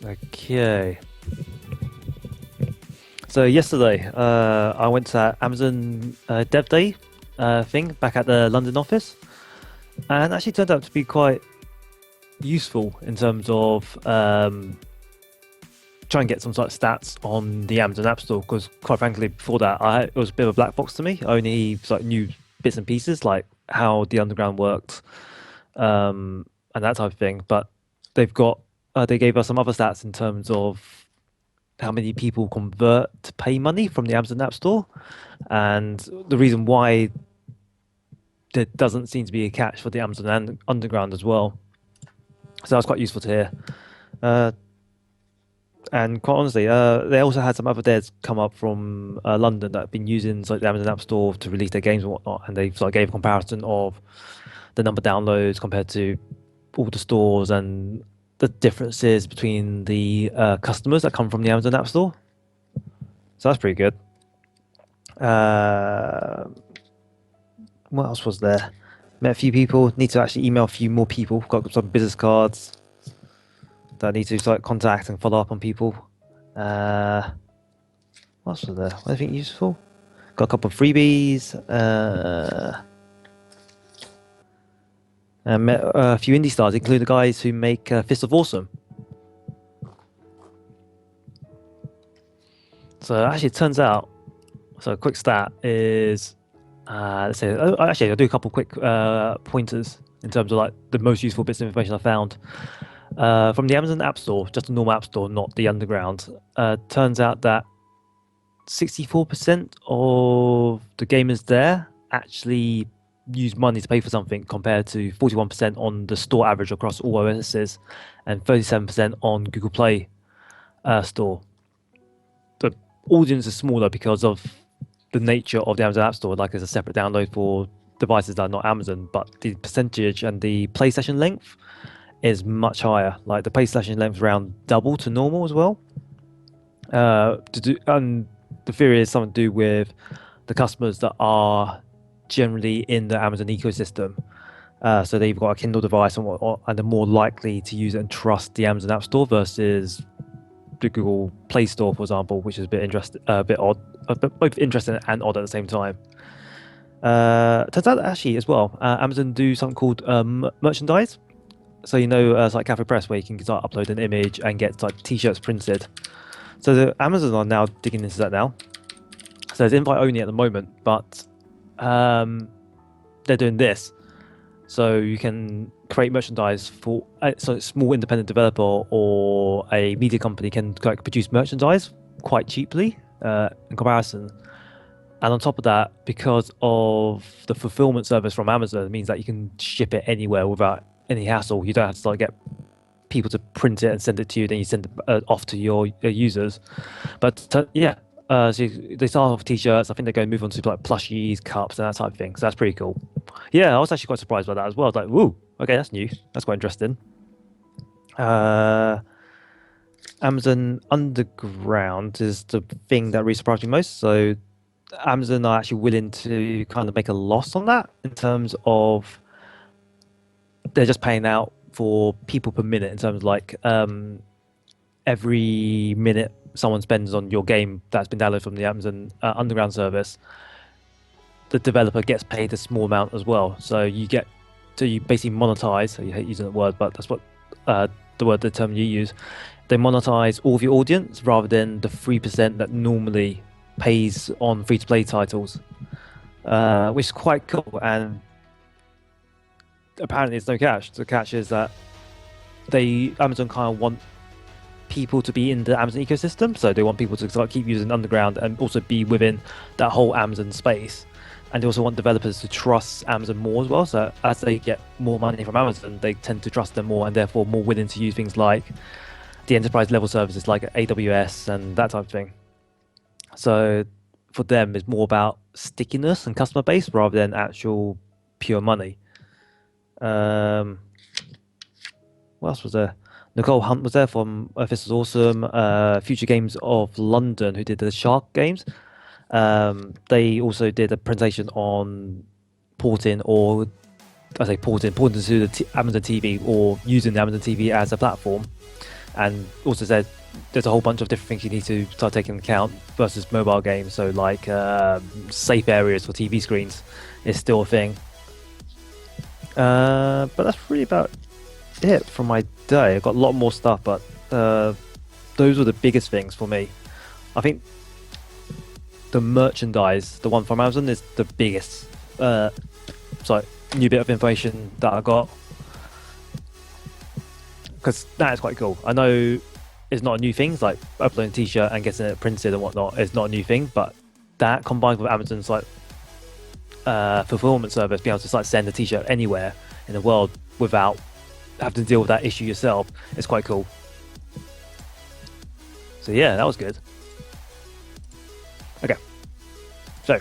Okay. So yesterday, I went to that Amazon Dev Day thing back at the London office, and actually turned out to be quite useful in terms of trying to get some sort of stats on the Amazon App Store. Because quite frankly, before that, it was a bit of a black box to me. I only knew bits and pieces like how the underground worked and that type of thing. But they've got they gave us some other stats in terms of how many people convert to pay money from the Amazon App Store, and the reason why there doesn't seem to be a catch for the Amazon Underground as well. So that's quite useful to hear. Uh, and quite honestly, they also had some other devs come up from London that have been using the Amazon App Store to release their games and whatnot, and they gave a comparison of the number of downloads compared to all the stores and the differences between the customers that come from the Amazon App Store. So that's pretty good. What else was there? Met a few people. Need to actually email a few more people. Got some business cards that I need to contact and follow up on people. What else was there? Anything useful? Got a couple of freebies. And met a few indie stars, including the guys who make Fist of Awesome. So actually, it turns out. So a quick stat is, let's say, actually, I'll do a couple quick pointers in terms of the most useful bits of information I found from the Amazon App Store, just a normal App Store, not the Underground. Turns out that 64% of the gamers there actually use money to pay for something, compared to 41% on the store average across all OSs and 37% on Google Play Store. The audience is smaller because of the nature of the Amazon App Store. There's a separate download for devices that are not Amazon, but the percentage and the play session length is much higher. The play session length is around double to normal as well. And the theory is something to do with the customers that are generally in the Amazon ecosystem. So they've got a Kindle device and they're more likely to use it and trust the Amazon App Store versus the Google Play Store, for example, which is a bit odd, both interesting and odd at the same time. Turns out that actually as well, Amazon do something called merchandise. So it's like Cafe Press, where you can upload an image and get t-shirts printed. So the Amazon are now digging into that now. So it's invite only at the moment, but they're doing this. So you can create merchandise for so a small independent developer or a media company can produce merchandise quite cheaply in comparison. And on top of that, because of the fulfillment service from Amazon, it means that you can ship it anywhere without any hassle. You don't have to get people to print it and send it to you, then you send it off to your users. But so they start off with t-shirts. I think they're going to move on to plushies, cups, and that type of thing. So that's pretty cool. Yeah, I was actually quite surprised by that as well. I was like, woo, okay, that's new. That's quite interesting. Amazon Underground is the thing that really surprised me most. So Amazon are actually willing to kind of make a loss on that, in terms of they're just paying out for people per minute, in terms of every minute someone spends on your game that's been downloaded from the Amazon Underground service, the developer gets paid a small amount as well. So you basically monetize. So you hate using that word, but that's what the term you use. They monetize all of your audience rather than the 3% that normally pays on free-to-play titles, which is quite cool. And apparently, it's no catch. The catch is that Amazon kind of want people to be in the Amazon ecosystem, so they want people to keep using Underground and also be within that whole Amazon space. And they also want developers to trust Amazon more as well. So as they get more money from Amazon, they tend to trust them more, and therefore more willing to use things like the enterprise level services like AWS and that type of thing. So for them, it's more about stickiness and customer base rather than actual pure money. What else was there? Nicole Hunt was there from This Was Awesome. Future Games of London, who did the Shark games. They also did a presentation on porting, or porting to the Amazon TV, or using the Amazon TV as a platform. and also said there's a whole bunch of different things you need to start taking into account versus mobile games. So like safe areas for TV screens is still a thing. But that's really about it for my day. I've got a lot more stuff, but those were the biggest things for me. I think the merchandise, the one from Amazon, is the biggest. New bit of information that I got, because that is quite cool. I know it's not a new thing, like uploading a t-shirt and getting it printed and whatnot is not a new thing, but that combined with Amazon's like fulfillment service, being able to like send a t-shirt anywhere in the world without having to deal with that issue yourself, is quite cool. So yeah, that was good. Okay, so